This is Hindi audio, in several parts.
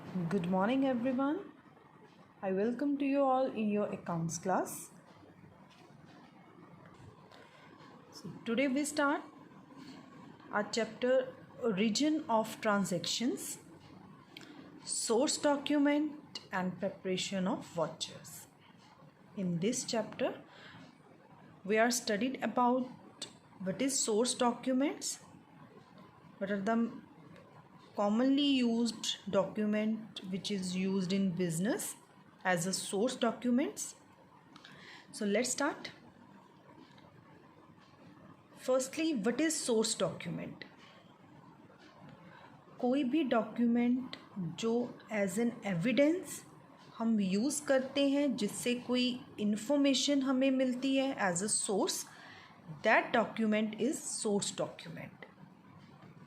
Good morning, everyone. I welcome to you all in your accounts class. So today we start our chapter Origin of Transactions, Source Document and Preparation of Vouchers. In this chapter, we are studied about what is source documents, what are the commonly used document which is used in business as a source documents. So let's start. Firstly, what is source document? कोई भी डॉक्यूमेंट जो एज एन एविडेंस हम यूज़ करते हैं जिससे कोई इन्फॉर्मेशन हमें मिलती है as a source, that document is source document.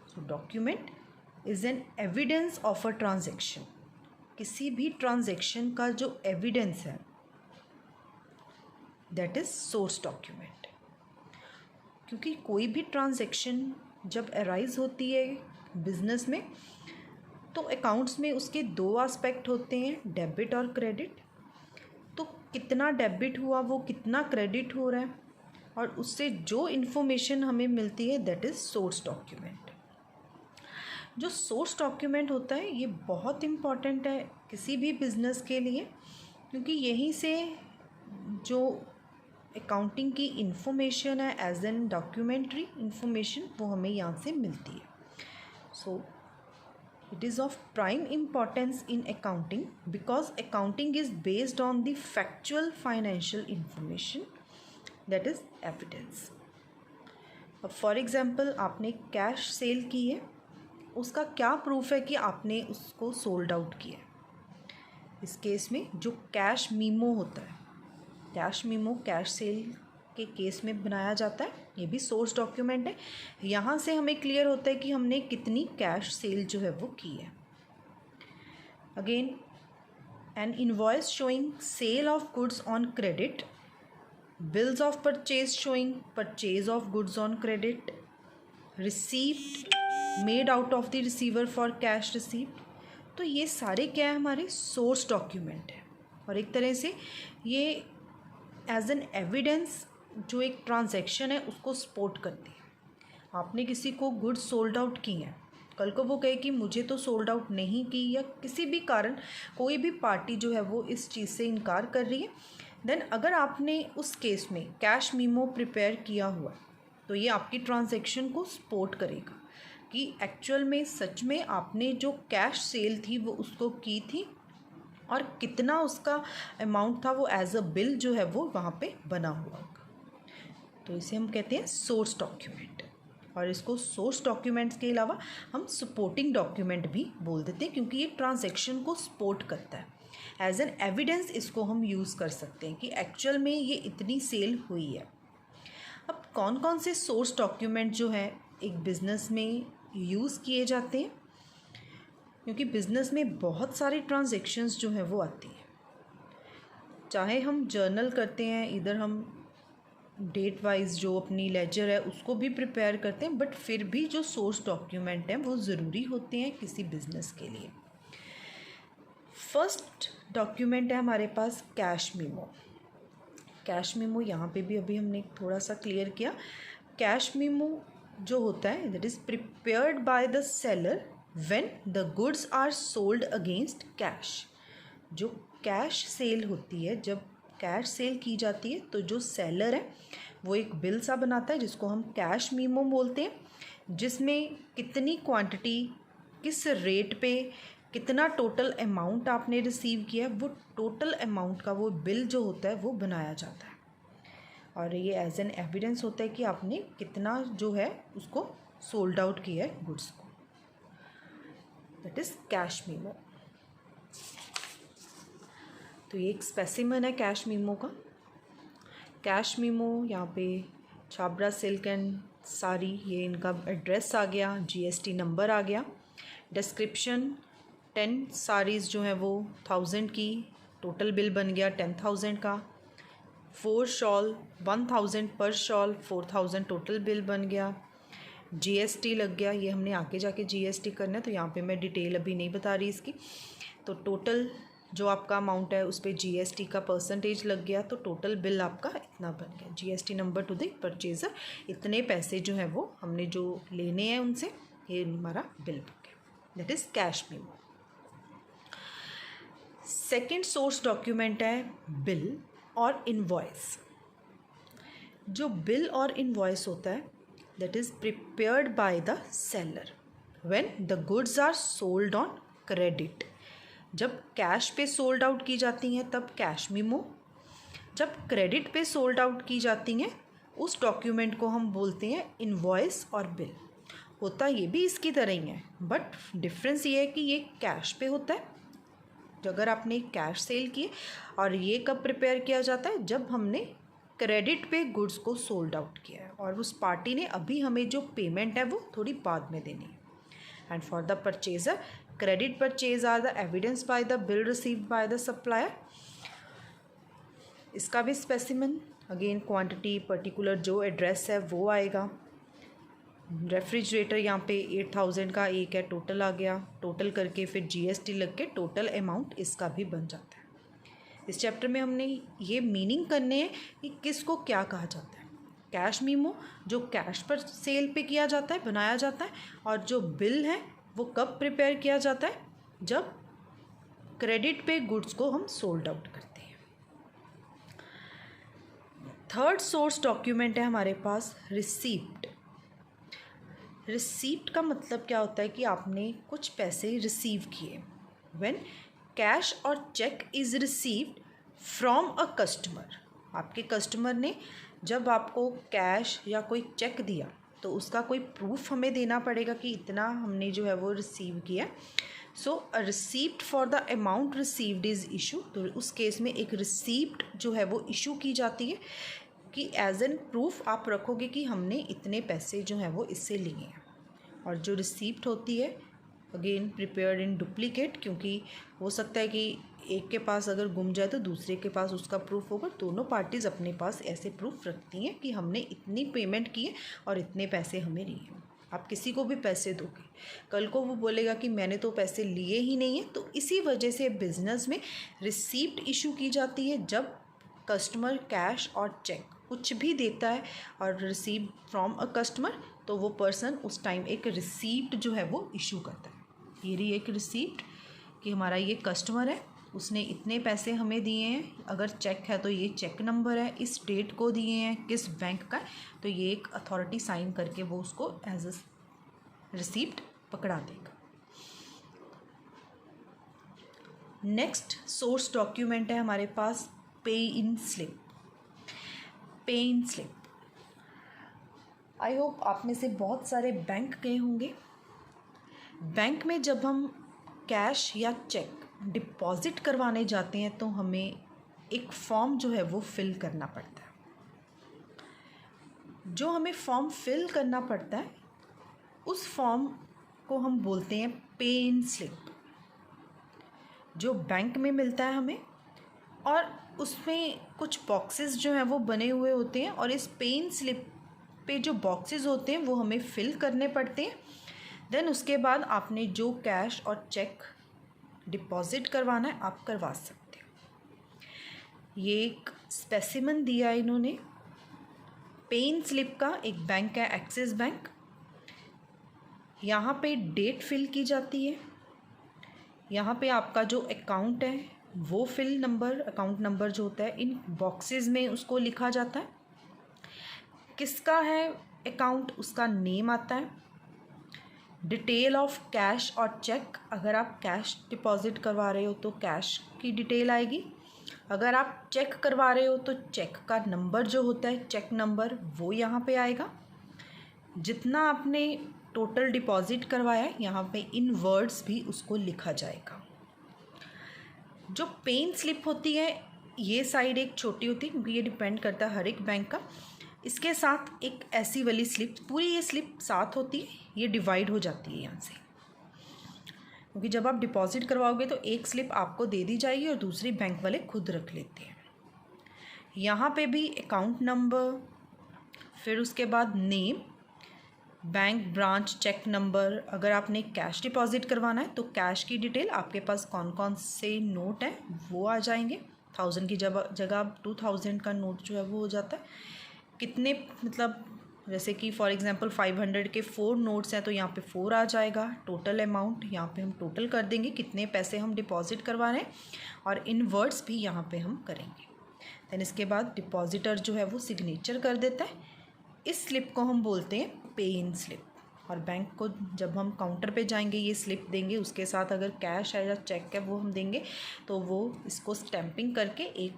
So document is an evidence of a transaction. किसी भी ट्रांजैक्शन का जो एविडेंस है दैट इज़ सोर्स डॉक्यूमेंट. क्योंकि कोई भी ट्रांजैक्शन जब अराइज होती है बिजनेस में तो अकाउंट्स में उसके दो एस्पेक्ट होते हैं, डेबिट और क्रेडिट. तो कितना डेबिट हुआ, वो कितना क्रेडिट हो रहा है, और उससे जो इन्फॉर्मेशन हमें मिलती है दैट इज़ सोर्स डॉक्यूमेंट. जो सोर्स डॉक्यूमेंट होता है ये बहुत इम्पॉर्टेंट है किसी भी बिज़नेस के लिए, क्योंकि यहीं से जो अकाउंटिंग की इन्फॉर्मेशन है एज एन डॉक्यूमेंट्री इन्फॉर्मेशन वो हमें यहाँ से मिलती है. सो it is of prime importance in accounting because accounting is based on the factual financial information, that is evidence. अब फॉर एग्जांपल आपने कैश सेल की है, उसका क्या प्रूफ है कि आपने उसको सोल्ड आउट किया है. इस केस में जो कैश मीमो होता है, कैश मीमो कैश सेल के केस में बनाया जाता है, ये भी सोर्स डॉक्यूमेंट है. यहाँ से हमें क्लियर होता है कि हमने कितनी कैश सेल जो है वो की है. Again, an invoice showing sale of goods on credit, bills of purchase showing purchase of goods on credit, receipt made out of the receiver for cash receipt. तो ये सारे क्या है, हमारे सोर्स डॉक्यूमेंट है. और एक तरह से ये एज एन एविडेंस जो एक ट्रांजैक्शन है उसको सपोर्ट करती है. आपने किसी को गुड्स सोल्ड आउट की हैं, कल को वो कहे कि मुझे तो सोल्ड आउट नहीं की, या किसी भी कारण कोई भी पार्टी जो है वो इस चीज़ से इनकार कर रही है, देन अगर आपने उस केस में कैश मीमो प्रिपेयर किया हुआ तो ये आपकी ट्रांजैक्शन को सपोर्ट करेगा कि एक्चुअल में सच में आपने जो कैश सेल थी वो उसको की थी और कितना उसका अमाउंट था वो एज अ बिल जो है वो वहाँ पे बना हुआ होगा. तो इसे हम कहते हैं सोर्स डॉक्यूमेंट. और इसको सोर्स डॉक्यूमेंट्स के अलावा हम सपोर्टिंग डॉक्यूमेंट भी बोल देते हैं, क्योंकि ये ट्रांजैक्शन को सपोर्ट करता है. एज एन एविडेंस इसको हम यूज़ कर सकते हैं कि एक्चुअल में ये इतनी सेल हुई है. अब कौन कौन से सोर्स डॉक्यूमेंट जो है एक बिज़नेस में यूज़ किए जाते हैं, क्योंकि बिज़नेस में बहुत सारे ट्रांजैक्शंस जो हैं वो आती हैं. चाहे हम जर्नल करते हैं, इधर हम डेट वाइज जो अपनी लेजर है उसको भी प्रिपेयर करते हैं, बट फिर भी जो सोर्स डॉक्यूमेंट हैं वो ज़रूरी होते हैं किसी बिज़नेस के लिए. फर्स्ट डॉक्यूमेंट है हमारे पास कैश मीमो. कैश मीमो यहाँ पे भी अभी हमने थोड़ा सा क्लियर किया. कैश मीमो जो होता है that is prepared by the seller when the goods are sold against cash. जो कैश सेल होती है, जब कैश सेल की जाती है तो जो सेलर है वो एक बिल सा बनाता है जिसको हम कैश मीमो बोलते हैं, जिसमें कितनी क्वांटिटी, किस रेट पे, कितना टोटल अमाउंट आपने रिसीव किया है, वो टोटल अमाउंट का वो बिल जो होता है वो बनाया जाता है. और ये एज एन एविडेंस होता है कि आपने कितना जो है उसको सोल्ड आउट किया है गुड्स को. That is cash memo. तो ये एक स्पेसिमन है कैश मीमो का. कैश मीमो यहाँ पे छाबड़ा सिल्क एंड साड़ी, ये इनका एड्रेस आ गया, जीएसटी नंबर आ गया. डिस्क्रिप्शन 10 साड़ीज़ जो हैं वो 1000 की, टोटल बिल बन गया 10,000 का. 4 शॉल 1000 पर शॉल, 4000 टोटल बिल बन गया. जीएसटी लग गया, ये हमने आगे जाके जीएसटी करना है, तो यहाँ पे मैं डिटेल अभी नहीं बता रही इसकी। तो टोटल जो आपका अमाउंट है उस पर जीएसटी का परसेंटेज लग गया, तो टोटल बिल आपका इतना बन गया। GST number two the purchaser, इतने पैसे जो है वो हमने जो लेने हैं उनसे, ये हमारा बिल बन गया, that is cash memo. Second source document है बिल और इनवॉइस। जो बिल और इनवॉइस होता है that is prepared by the seller when the goods are sold on credit. जब कैश पे सोल्ड आउट की जाती हैं तब कैश मेमो, जब क्रेडिट पे सोल्ड आउट की जाती हैं उस डॉक्यूमेंट को हम बोलते हैं इनवॉइस और बिल। होता ये भी इसकी तरह ही है, बट डिफरेंस ये है कि ये कैश पे होता है, अगर आपने कैश सेल किए, और ये कब प्रिपेयर किया जाता है, जब हमने क्रेडिट पे गुड्स को सोल्ड आउट किया है और उस पार्टी ने अभी हमें जो पेमेंट है वो थोड़ी बाद में देनी है। And for the purchaser, credit purchase are the evidence by the bill received by the supplier. इसका भी स्पेसिमेन अगेन क्वांटिटी, पर्टिकुलर जो एड्रेस है वो आएगा। रेफ्रिजरेटर यहाँ पे 8000 का एक है, टोटल आ गया, टोटल करके फिर जीएसटी लग के टोटल अमाउंट इसका भी बन जाता है। इस चैप्टर में हमने ये मीनिंग करने हैं कि किसको क्या कहा जाता है। कैश मीमो जो कैश पर सेल पे किया जाता है, बनाया जाता है, और जो बिल है वो कब प्रिपेयर किया जाता है, जब क्रेडिट पे गुड्स को हम सोल्ड आउट करते हैं। थर्ड सोर्स डॉक्यूमेंट है हमारे पास रिसीप्ट। रिसीप्ट का मतलब क्या होता है कि आपने कुछ पैसे रिसीव किए। व्हेन कैश और cheque is received from a customer, आपके कस्टमर ने जब आपको कैश या कोई चेक दिया तो उसका कोई प्रूफ हमें देना पड़ेगा कि इतना हमने जो है वो रिसीव किया। So a receipt for the amount received is issue. तो उस केस में एक रिसीप्ट जो है वो इशू की जाती है कि एज एन प्रूफ आप रखोगे कि हमने इतने पैसे जो हैं वो इससे लिए हैं। और जो रिसीप्ट होती है अगेन प्रिपेयर्ड इन डुप्लीकेट, क्योंकि हो सकता है कि एक के पास अगर गुम जाए तो दूसरे के पास उसका प्रूफ होगा। दोनों पार्टीज़ अपने पास ऐसे प्रूफ रखती हैं कि हमने इतनी पेमेंट की है और इतने पैसे हमें लिए हैं। आप किसी को भी पैसे दोगे, कल को वो बोलेगा कि मैंने तो पैसे लिए ही नहीं है। तो इसी वजह से बिज़नेस में रिसीप्ट इशू की जाती है जब कस्टमर कैश और चेक कुछ भी देता है और रिसीव फ्रॉम अ कस्टमर, तो वो पर्सन उस टाइम एक रिसीप्ट जो है वो इशू करता है। ये रही एक रिसीप्ट कि हमारा ये कस्टमर है, उसने इतने पैसे हमें दिए हैं। अगर चेक है तो ये चेक नंबर है, इस डेट को दिए हैं, किस बैंक का, तो ये एक अथॉरिटी साइन करके वो उसको एज अ रिसीप्ट पकड़ा देगा। नेक्स्ट सोर्स डॉक्यूमेंट है हमारे पास पे इन स्लिप। पे इन स्लिप, आई होप आप में से बहुत सारे बैंक गए होंगे। बैंक में जब हम कैश या चेक डिपॉज़िट करवाने जाते हैं तो हमें एक फॉर्म जो है वो फिल करना पड़ता है। जो हमें फॉर्म फिल करना पड़ता है उस फॉर्म को हम बोलते हैं पे इन स्लिप, जो बैंक में मिलता है हमें। और उसमें कुछ बॉक्सेस जो हैं वो बने हुए होते हैं, और इस पे इन स्लिप पे जो बॉक्सेस होते हैं वो हमें फिल करने पड़ते हैं। देन उसके बाद आपने जो कैश और चेक डिपॉज़िट करवाना है आप करवा सकते हो। ये एक स्पेसिमन दिया है इन्होंने पे इन स्लिप का। एक बैंक है एक्सिस बैंक, यहाँ पे डेट फिल की जाती है, यहाँ पे आपका जो अकाउंट है वो फिल नंबर, अकाउंट नंबर जो होता है इन बॉक्सेस में उसको लिखा जाता है। किसका है अकाउंट उसका नेम आता है। डिटेल ऑफ कैश और चेक, अगर आप कैश डिपॉज़िट करवा रहे हो तो कैश की डिटेल आएगी, अगर आप चेक करवा रहे हो तो चेक का नंबर जो होता है चेक नंबर वो यहाँ पे आएगा। जितना आपने टोटल डिपॉज़िट करवाया है यहाँ पे इन वर्ड्स भी उसको लिखा जाएगा। जो पे इन स्लिप होती है ये साइड एक छोटी होती है क्योंकि ये डिपेंड करता है हर एक बैंक का। इसके साथ एक ऐसी वाली स्लिप, पूरी ये स्लिप साथ होती है, ये डिवाइड हो जाती है यहाँ से, क्योंकि जब आप डिपॉज़िट करवाओगे तो एक स्लिप आपको दे दी जाएगी और दूसरी बैंक वाले खुद रख लेते हैं। यहाँ पे भी अकाउंट नंबर, फिर उसके बाद name, bank branch cheque number, अगर आपने कैश डिपॉजिट करवाना है तो कैश की डिटेल, आपके पास कौन कौन से नोट हैं वो आ जाएंगे। 1000 की जगह 2000 का नोट जो है वो हो जाता है। कितने, मतलब जैसे कि फॉर एग्जांपल 500 के 4 नोट्स हैं तो यहाँ पे 4 आ जाएगा। टोटल अमाउंट यहाँ पे हम टोटल कर देंगे, कितने पैसे हम डिपॉजिट करवा रहे हैं, और इन वर्ड्स भी यहाँ पे हम करेंगे। दैन इसके बाद डिपॉजिटर जो है वो सिग्नेचर कर देता है। इस स्लिप को हम बोलते हैं पे इन स्लिप। और बैंक को जब हम काउंटर पे जाएंगे ये स्लिप देंगे, उसके साथ अगर कैश है या चेक है वो हम देंगे, तो वो इसको स्टैंपिंग करके एक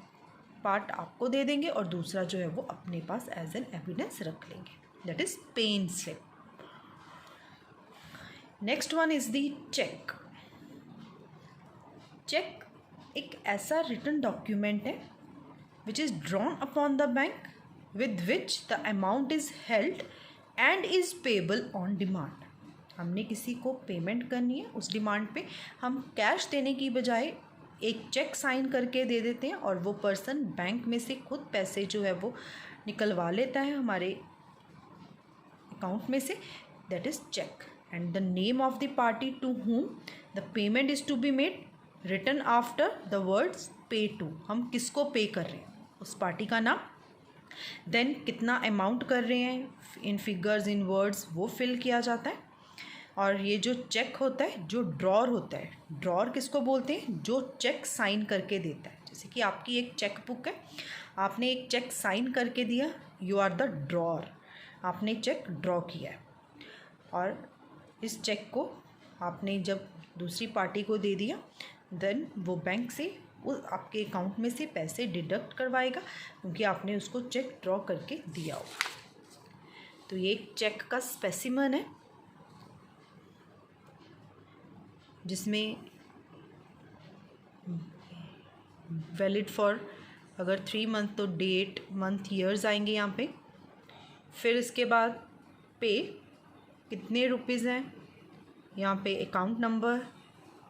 पार्ट आपको दे देंगे और दूसरा जो है वो अपने पास एज एन एविडेंस रख लेंगे। That is pay in slip. Next one is the cheque. Cheque एक ऐसा रिटन डॉक्यूमेंट है which is drawn upon the bank with which the amount is held and is payable on demand। हमने किसी को पेमेंट करनी है, उस डिमांड पे हम कैश देने की बजाय एक चेक साइन करके दे देते हैं और वो पर्सन बैंक में से खुद पैसे जो है वो निकलवा लेता है हमारे अकाउंट में से। That is cheque. And the name of the party to whom the payment is to be made written after the words pay to. हम किसको पे कर रहे हैं, उस पार्टी का नाम, देन कितना अमाउंट कर रहे हैं इन फिगर्स इन वर्ड्स वो फिल किया जाता है। और ये जो चेक होता है, जो ड्रॉर होता है, ड्रॉर किसको बोलते हैं, जो चेक साइन करके देता है। जैसे कि आपकी एक चेक बुक है, आपने एक चेक साइन करके दिया, यू आर द ड्रॉर, आपने चेक ड्रॉ किया है। और इस चेक को आपने जब दूसरी पार्टी को दे दिया, देन वो बैंक से वो आपके अकाउंट में से पैसे डिडक्ट करवाएगा क्योंकि आपने उसको चेक ड्रॉ करके दिया हो। तो ये एक चेक का स्पेसिमन है जिसमें वैलिड फॉर अगर 3 मंथ तो डेट, मंथ, ईयर्स आएंगे यहाँ पे। फिर इसके बाद पे कितने रुपीज़ हैं, यहाँ पे अकाउंट नंबर,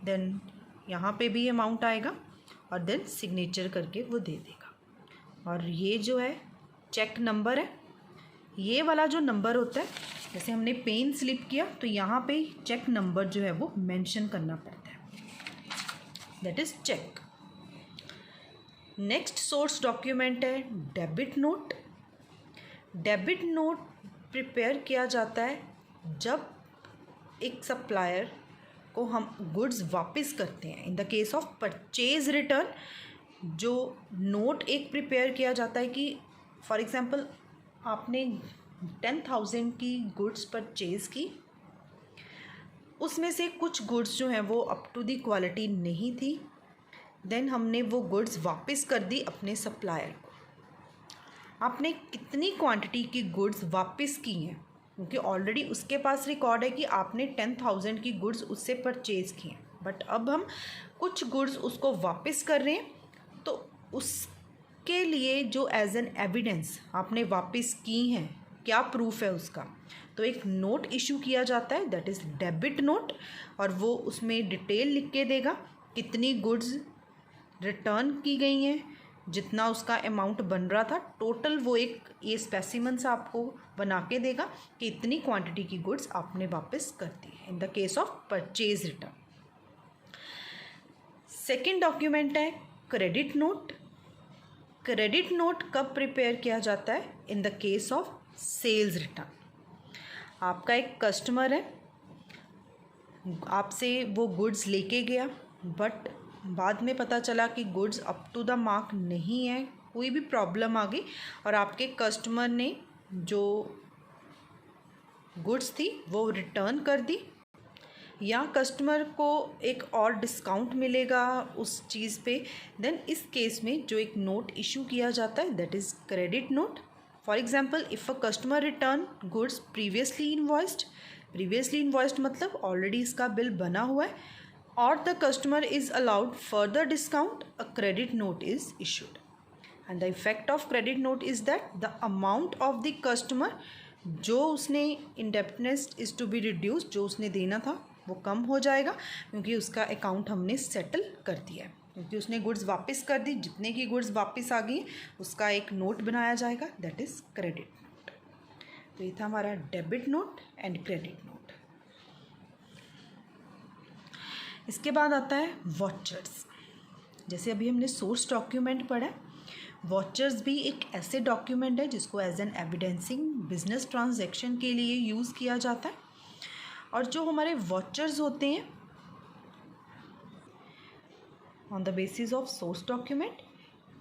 देन यहाँ पे भी अमाउंट आएगा और देन सिग्नेचर करके वो दे देगा। और ये जो है चेक नंबर है, ये वाला जो नंबर होता है, जैसे हमने पेन स्लिप किया तो यहाँ पे चेक नंबर जो है वो मेंशन करना पड़ता है। That is cheque. Next source document है debit note. Debit note prepare किया जाता है जब एक सप्लायर को हम गुड्स वापस करते हैं। इन the case of purchase return जो नोट एक प्रिपेयर किया जाता है कि फॉर एग्जांपल आपने 10,000 की गुड्स परचेज़ की, उसमें से कुछ गुड्स जो हैं वो अप टू दी क्वालिटी नहीं थी, देन हमने वो गुड्स वापस कर दी अपने सप्लायर को। आपने कितनी क्वांटिटी की गुड्स वापस की हैं, क्योंकि ऑलरेडी उसके पास रिकॉर्ड है कि आपने 10,000 की गुड्स उससे परचेज़ की हैं, बट अब हम कुछ गुड्स उसको वापस कर रहे हैं, तो उसके लिए जो एज एन एविडेंस आपने वापस की हैं, क्या प्रूफ है उसका, तो एक नोट इशू किया जाता है, दैट इज़ डेबिट नोट। और वो उसमें डिटेल लिख के देगा कितनी गुड्स रिटर्न की गई हैं, जितना उसका अमाउंट बन रहा था टोटल, वो एक ये स्पेसिमेंस आपको बना के देगा कि इतनी क्वांटिटी की गुड्स आपने वापस कर दी है in the case of purchase return. Second document है क्रेडिट नोट। क्रेडिट नोट कब प्रिपेयर किया जाता है, in the case of sales return. आपका एक कस्टमर है, आपसे वो गुड्स लेके गया, बट बाद में पता चला कि goods up to the mark नहीं है, कोई भी प्रॉब्लम आ गई और आपके कस्टमर ने जो गुड्स थी वो रिटर्न कर दी, या कस्टमर को एक और डिस्काउंट मिलेगा उस चीज़ पे, देन इस केस में जो एक नोट इशू किया जाता है that is credit note. For example if a customer return goods previously invoiced मतलब ऑलरेडी इसका बिल बना हुआ है, or the customer is allowed further discount, a credit note is issued. And the effect of credit note is that the amount of the customer जो उसने indebtedness is to be reduced, जो उसने देना था वो कम हो जाएगा क्योंकि उसका अकाउंट हमने सेटल कर दिया है, क्योंकि उसने गुड्स वापस कर दी, जितने की गुड्स वापस आ गई उसका एक नोट बनाया जाएगा, दैट इज़ क्रेडिट नोट। तो ये था हमारा debit note and credit note. इसके बाद आता है वॉचर्स। जैसे अभी हमने सोर्स डॉक्यूमेंट पढ़ा है, वॉचर्स भी एक ऐसे डॉक्यूमेंट है जिसको as an evidencing business transaction के लिए यूज़ किया जाता है। और जो हमारे वॉचर्स होते हैं on the basis of source document,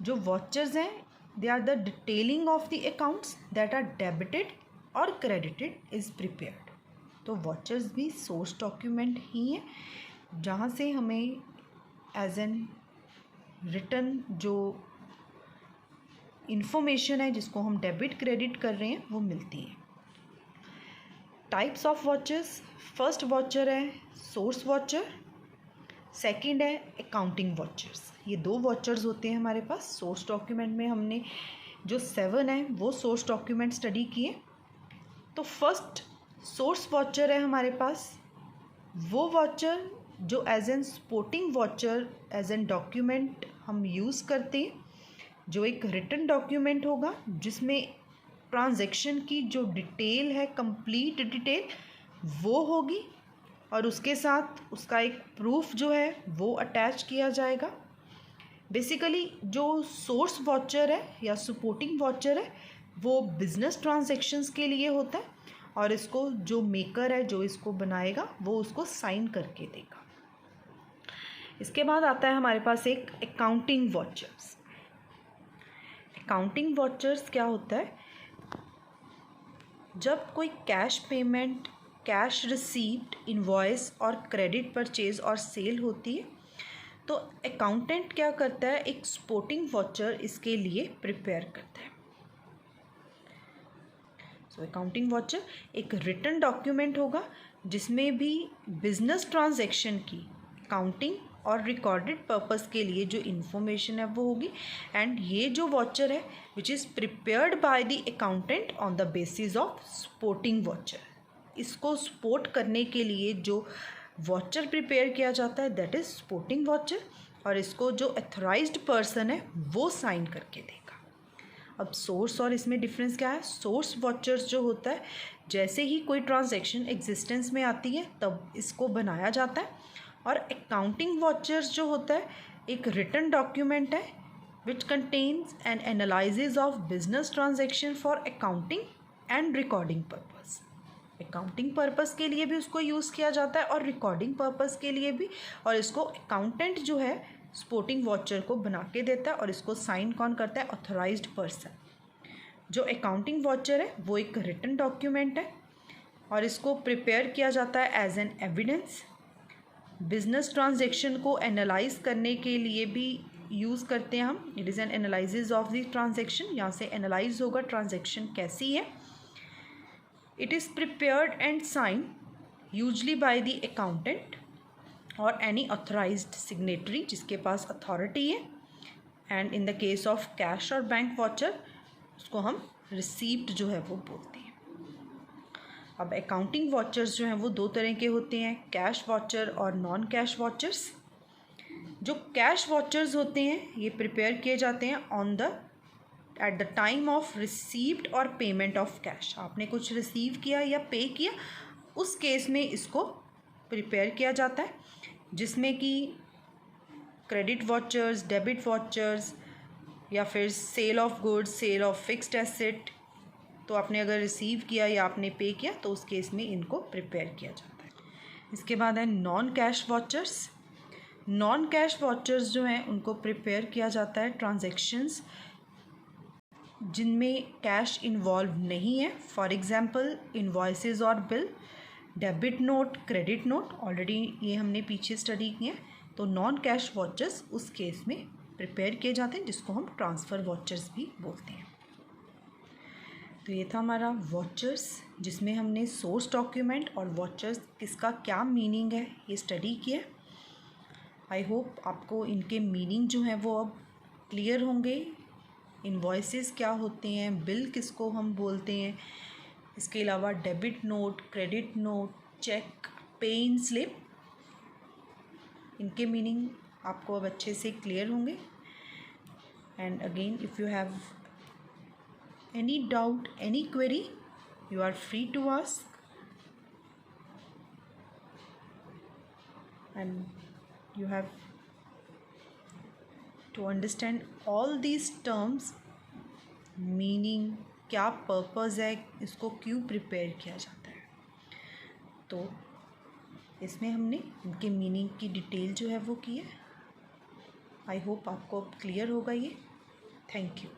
जो वॉचर्स हैं they are the detailing of the accounts that are debited और क्रेडिटेड इज़ प्रिपेयर्ड। तो वॉचर्स भी सोर्स डॉक्यूमेंट ही हैं जहाँ से हमें एज एन रिटर्न जो इन्फॉर्मेशन है जिसको हम डेबिट क्रेडिट कर रहे हैं वो मिलती है। Types of watchers, first watcher है सोर्स वॉचर, सेकंड है अकाउंटिंग वॉचर्स। ये दो वॉचर्स होते हैं हमारे पास। सोर्स डॉक्यूमेंट में हमने जो 7 है वो सोर्स डॉक्यूमेंट स्टडी किए। तो फर्स्ट सोर्स वॉचर है हमारे पास, वो वॉचर जो as an supporting voucher as an document हम यूज़ करते हैं, जो एक रिटन डॉक्यूमेंट होगा जिसमें ट्रांजैक्शन की जो डिटेल है, कंप्लीट डिटेल वो होगी और उसके साथ उसका एक प्रूफ जो है वो अटैच किया जाएगा। बेसिकली जो सोर्स वॉचर है या सपोर्टिंग वॉचर है वो बिजनेस ट्रांजैक्शंस के लिए होता है और इसको जो मेकर है, जो इसको बनाएगा, वो उसको साइन करके देगा। इसके बाद आता है हमारे पास एक अकाउंटिंग वॉचर्स। अकाउंटिंग वॉचर्स क्या होता है, जब कोई cash payment, cash receipt, invoice और क्रेडिट परचेज और सेल होती है तो अकाउंटेंट क्या करता है, एक सपोर्टिंग वॉचर इसके लिए प्रिपेयर करता है। सो अकाउंटिंग वॉचर एक रिटन डॉक्यूमेंट होगा जिसमें भी बिजनेस ट्रांजैक्शन की अकाउंटिंग और रिकॉर्डेड पर्पस के लिए जो इन्फॉर्मेशन है वो होगी। एंड ये जो वॉचर है which is prepared by the accountant on the basis of supporting watcher. इसको सपोर्ट करने के लिए जो वॉचर प्रिपेयर किया जाता है दैट इज़ सपोर्टिंग वॉचर और इसको जो अथॉराइज्ड पर्सन है वो साइन करके देगा। अब सोर्स और इसमें डिफरेंस क्या है, सोर्स वॉचर्स जो होता है जैसे ही कोई ट्रांजैक्शन एग्जिस्टेंस में आती है तब इसको बनाया जाता है और अकाउंटिंग वॉचर्स जो होता है एक रिटन डॉक्यूमेंट है which contains an analysis of business transaction for accounting and recording purpose. Accounting purpose के लिए भी उसको यूज़ किया जाता है और रिकॉर्डिंग पर्पस के लिए भी, और इसको अकाउंटेंट जो है सपोर्टिंग वॉचर को बना के देता है और इसको साइन कौन करता है, ऑथराइज्ड पर्सन। जो अकाउंटिंग वॉचर है वो एक रिटन डॉक्यूमेंट है और इसको प्रिपेयर किया जाता है as an evidence. Business transaction को एनालाइज करने के लिए भी यूज़ करते हैं हम। It is an analysis of the transaction, यहाँ से एनालाइज होगा ट्रांजैक्शन कैसी है। It is prepared and sign usually by the accountant और एनी ऑथराइज्ड सिग्नेटरी जिसके पास अथॉरिटी है। And in the case of cash और बैंक वॉचर उसको हम रिसीप्ट जो है वो बोलते हैं। अब अकाउंटिंग वॉचर्स जो हैं वो दो तरह के होते हैं, कैश वॉचर और नॉन कैश वॉचर्स। जो कैश वॉचर्स होते हैं ये प्रिपेयर किए जाते हैं on the at the time of received और पेमेंट ऑफ कैश। आपने कुछ रिसीव किया या पे किया, उस केस में इसको प्रिपेयर किया जाता है, जिसमें कि क्रेडिट वॉचर्स, डेबिट वॉचर्स या फिर sale of goods, sale of fixed asset, तो आपने अगर रिसीव किया या आपने पे किया तो उस केस में इनको प्रिपेयर किया जाता है। इसके बाद है non cash watchers. Non cash watchers जो हैं उनको प्रिपेयर किया जाता है ट्रांजैक्शंस जिनमें कैश इन्वॉल्व नहीं है। फॉर एग्जांपल इनवॉइसेस और bill, debit note, credit note, already ये हमने पीछे स्टडी किए। तो नॉन कैश वॉचर्स उस केस में प्रिपेयर किए जाते हैं जिसको हम ट्रांसफ़र वॉचर्स भी बोलते हैं। तो ये था हमारा वॉचर्स जिसमें हमने सोर्स डॉक्यूमेंट और वॉचर्स किसका क्या मीनिंग है ये स्टडी किया। आई होप आपको इनके मीनिंग जो है वो अब क्लियर होंगे। इनवॉइसेस क्या होते हैं, बिल किसको हम बोलते हैं, इसके अलावा debit note, credit note, cheque, pay in slip, इनके मीनिंग आपको अब अच्छे से क्लियर होंगे। And again if you have any doubt, any query, you are free to ask, and you have to understand all these terms, meaning, क्या पर्पज़ है, इसको क्यों प्रिपेयर किया जाता है। तो इसमें हमने इनके मीनिंग की डिटेल जो है वो की है। आई होप आपको अब क्लियर होगा ये। Thank you.